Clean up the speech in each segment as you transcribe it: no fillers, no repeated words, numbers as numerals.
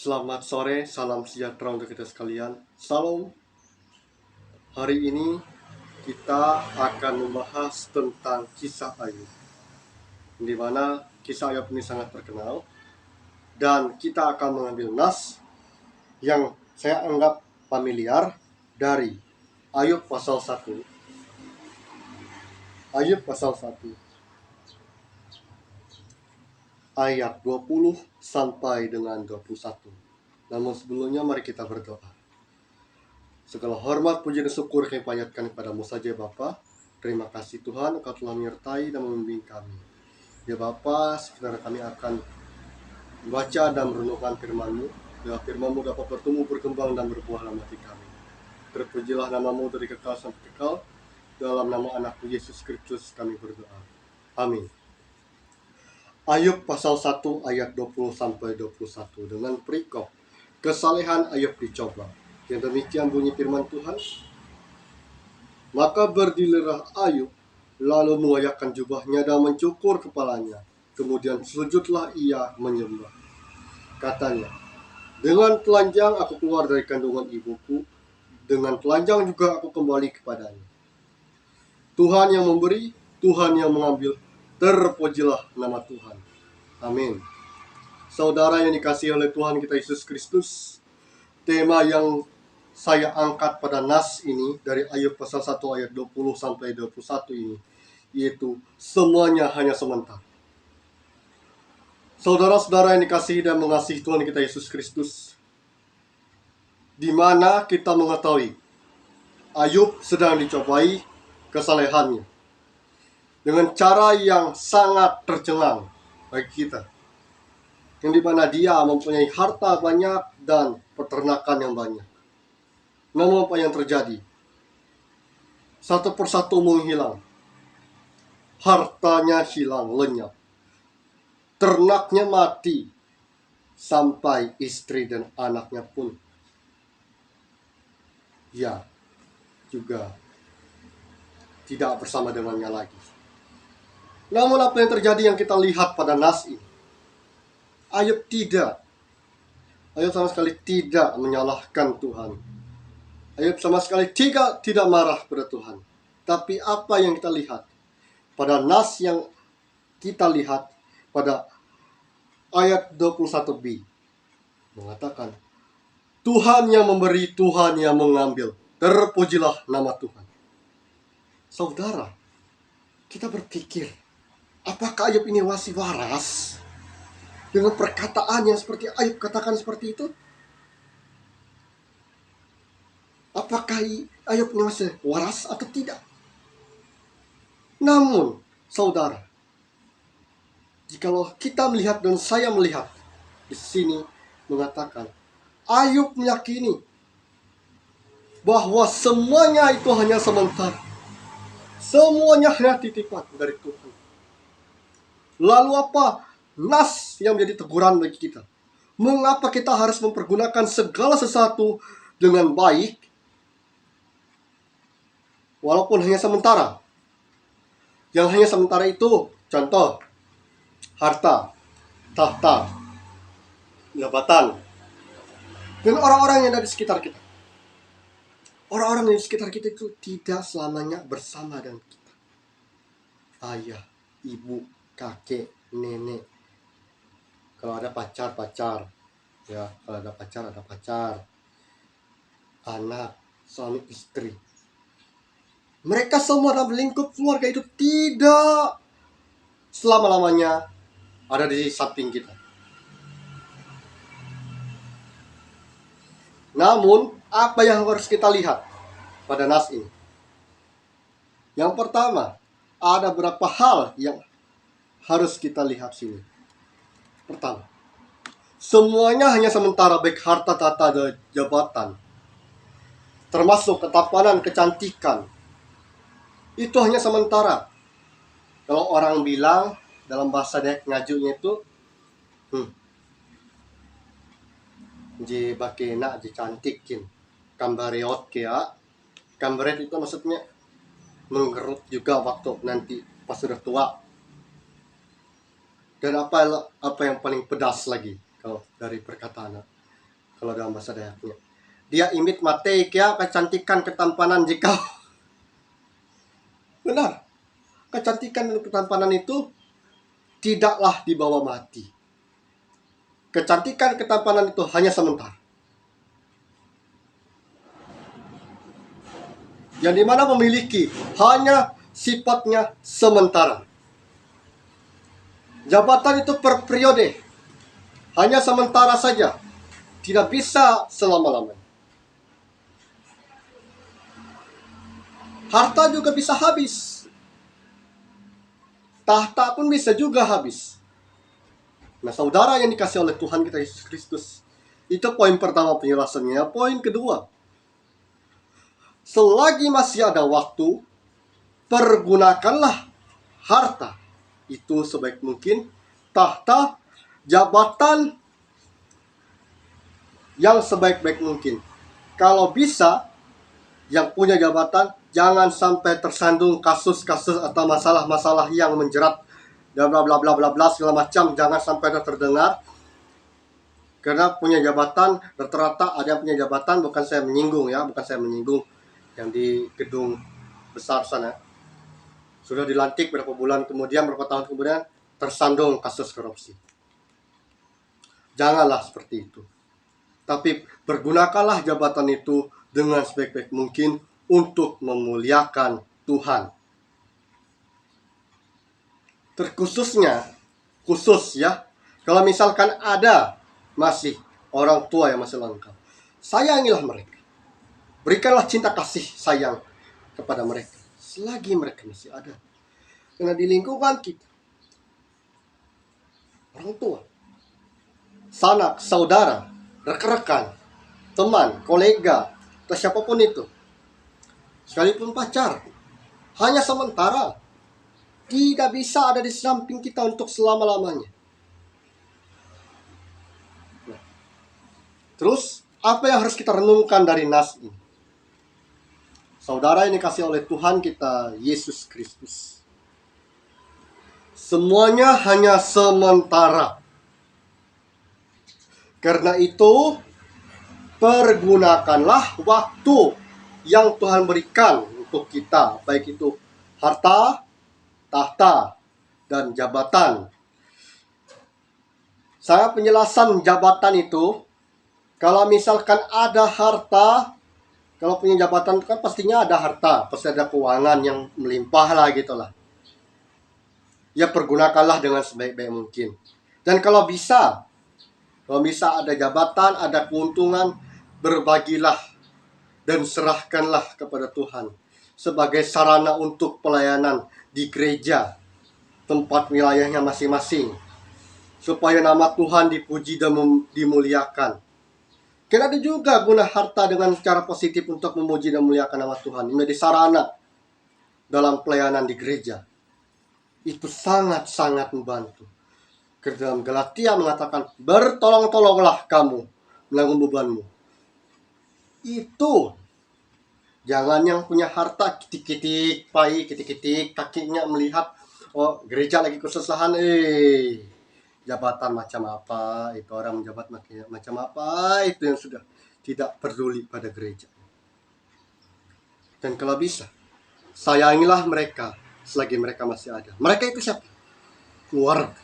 Selamat sore, salam sejahtera untuk kita sekalian. Salam. Hari ini kita akan membahas tentang kisah Ayub, di mana kisah Ayub ini sangat terkenal, dan kita akan mengambil nas yang saya anggap familiar dari Ayub pasal 1. Ayub pasal 1 ayat 20 sampai dengan 21. Namun sebelumnya mari kita berdoa. Segala hormat, puji, dan syukur kami panjatkan kepadamu saja Bapa. Terima kasih Tuhan, Engkau telah menyertai dan membimbing kami. Ya Bapa, sebenarnya kami akan membaca dan merenungkan firman-Mu. Biar firman-Mu dapat bertumbuh, berkembang, dan berbuah dalam hati kami. Terpujilah nama-Mu dari kekal sampai kekal. Dalam nama anak-Mu Yesus Kristus kami berdoa. Amin. Ayub pasal 1 ayat 20 sampai 21 dengan perikop kesalehan Ayub dicoba. Yang demikian bunyi firman Tuhan. Maka berdirilah Ayub, lalu mengoyakkan jubahnya dan mencukur kepalanya. Kemudian sujudlah ia menyembah. Katanya, dengan telanjang aku keluar dari kandungan ibuku, dengan telanjang juga aku kembali kepadanya. Tuhan yang memberi, Tuhan yang mengambil, terpujilah nama Tuhan. Amin. Saudara yang dikasihi oleh Tuhan kita Yesus Kristus, tema yang saya angkat pada nas ini dari Ayub pasal 1 ayat 20 sampai 21 ini, yaitu semuanya hanya sementara. Saudara-saudara yang dikasihi dan mengasihi Tuhan kita Yesus Kristus, di mana kita mengetahui Ayub sedang dicobai kesalehannya dengan cara yang sangat tercengang bagi kita, yang dimana dia mempunyai harta banyak dan peternakan yang banyak. Namun apa yang terjadi? Satu persatu menghilang. Hartanya hilang, lenyap. Ternaknya mati. Sampai istri dan anaknya pun juga tidak bersama dengannya lagi. Namun apa yang terjadi yang kita lihat pada nas ini? Ayub sama sekali tidak menyalahkan Tuhan. Ayub sama sekali tidak marah pada Tuhan. Tapi apa yang kita lihat pada nas yang kita lihat pada ayat 21b mengatakan, Tuhan yang memberi, Tuhan yang mengambil, terpujilah nama Tuhan. Saudara, kita berpikir, apakah Ayub ini masih waras dengan perkataan yang seperti Ayub katakan seperti itu? Apakah Ayub ini masih waras atau tidak? Namun, saudara, jikalau kita melihat dan saya melihat di sini mengatakan, Ayub meyakini bahwa semuanya itu hanya sementara. Semuanya hanya titipan dari Tuhan. Lalu apa nas yang menjadi teguran bagi kita? Mengapa kita harus mempergunakan segala sesuatu dengan baik, walaupun hanya sementara? Yang hanya sementara itu, contoh, harta, tahta, jabatan, dan orang-orang yang ada di sekitar kita. Orang-orang yang di sekitar kita itu tidak selamanya bersama dengan kita. Ayah, ibu, kakek, nenek. Kalau ada pacar, ya. Kalau ada pacar. Anak, suami, istri. Mereka semua dalam lingkup keluarga itu tidak selama-lamanya ada di samping kita. Namun, apa yang harus kita lihat pada nas ini? Yang pertama, ada beberapa hal yang harus kita lihat sini. Pertama, semuanya hanya sementara, baik harta, tahta, dan jabatan, termasuk ketampanan, kecantikan, itu hanya sementara. Kalau orang bilang dalam bahasa Dayak ngajunya itu, je bakena je cantikin, kambareot kea. Kambaret itu maksudnya menggerut juga waktu nanti pas sudah tua. Dan apa yang paling pedas lagi kalau dari perkataan? kalau dalam bahasa Dayaknya. Dia imit mate kia kecantikan ketampanan jika benar. Kecantikan dan ketampanan itu tidaklah dibawa mati. Kecantikan ketampanan itu hanya sementara. Yang dimana memiliki hanya sifatnya sementara. Jabatan itu per periode, hanya sementara saja, tidak bisa selama-lamanya. Harta juga bisa habis. Tahta pun bisa juga habis. Nah, saudara yang dikasih oleh Tuhan kita Yesus Kristus, itu poin pertama penjelasannya. Poin kedua, selagi masih ada waktu, pergunakanlah harta itu sebaik mungkin, tahta, jabatan yang sebaik-baik mungkin. Kalau bisa, yang punya jabatan jangan sampai tersandung kasus-kasus atau masalah-masalah yang menjerat dan bla bla bla bla bla segala macam, jangan sampai terdengar. Karena punya jabatan, rata-rata ada yang punya jabatan, bukan saya menyinggung yang di gedung besar sana. Sudah dilantik berapa bulan kemudian, berapa tahun kemudian tersandung kasus korupsi. Janganlah seperti itu. Tapi pergunakanlah jabatan itu dengan sebaik-baik mungkin untuk memuliakan Tuhan. Terkhususnya, kalau misalkan ada masih orang tua yang masih lengkap, sayangilah mereka. Berikanlah cinta kasih sayang kepada mereka selagi mereka masih ada. Karena di lingkungan kita, orang tua, sanak, saudara, rekan-rekan, teman, kolega, atau siapapun itu, sekalipun pacar, hanya sementara, tidak bisa ada di samping kita untuk selama-lamanya. Nah, terus, apa yang harus kita renungkan dari nas ini? Saudara yang dikasih oleh Tuhan kita, Yesus Kristus, semuanya hanya sementara. Karena itu, pergunakanlah waktu yang Tuhan berikan untuk kita, baik itu harta, tahta, dan jabatan. Saya penjelasan jabatan itu, kalau misalkan ada harta, kalau punya jabatan kan pastinya ada harta, pasti ada keuangan yang melimpah lah gitu lah. Ya pergunakanlah dengan sebaik-baik mungkin. Dan kalau bisa ada jabatan, ada keuntungan, berbagilah dan serahkanlah kepada Tuhan sebagai sarana untuk pelayanan di gereja, tempat wilayahnya masing-masing, supaya nama Tuhan dipuji dan dimuliakan. Karena ada juga guna harta dengan cara positif untuk memuji dan memuliakan nama Tuhan, menjadi sarana dalam pelayanan di gereja. Itu sangat-sangat membantu. Ke dalam Galatia mengatakan, bertolong-tolonglah kamu menanggung bebanmu. Itu jangan yang punya harta kitik-kitik, kakinya melihat, oh gereja lagi kesusahan, jabatan macam apa, itu orang menjabat macam apa, itu yang sudah tidak peduli pada gereja. Dan kalau bisa, sayangilah mereka selagi mereka masih ada. Mereka itu siapa? Keluarga.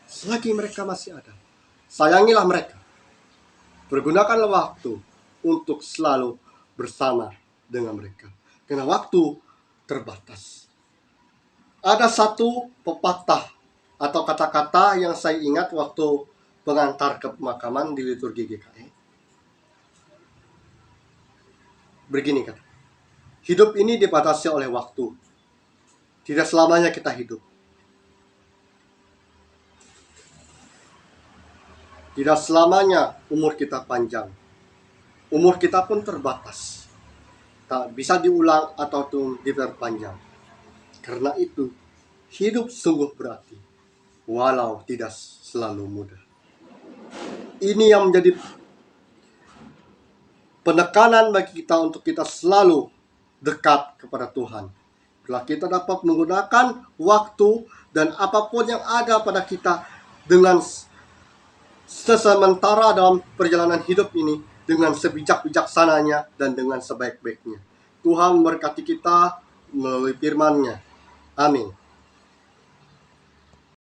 Selagi mereka masih ada, sayangilah mereka. Pergunakanlah waktu untuk selalu bersama dengan mereka. Karena waktu terbatas. Ada satu pepatah atau kata-kata yang saya ingat waktu pengantar ke pemakaman di liturgi GKI. Begini kata, hidup ini dibatasi oleh waktu. Tidak selamanya kita hidup. Tidak selamanya umur kita panjang. Umur kita pun terbatas. Tak bisa diulang atau diperpanjang. Karena itu, hidup sungguh berarti, walau tidak selalu mudah. Ini yang menjadi penekanan bagi kita untuk kita selalu dekat kepada Tuhan. Bila kita dapat menggunakan waktu dan apapun yang ada pada kita dengan sementara dalam perjalanan hidup ini dengan sebijak-bijaksananya dan dengan sebaik-baiknya. Tuhan memberkati kita melalui firman-Nya. Amin.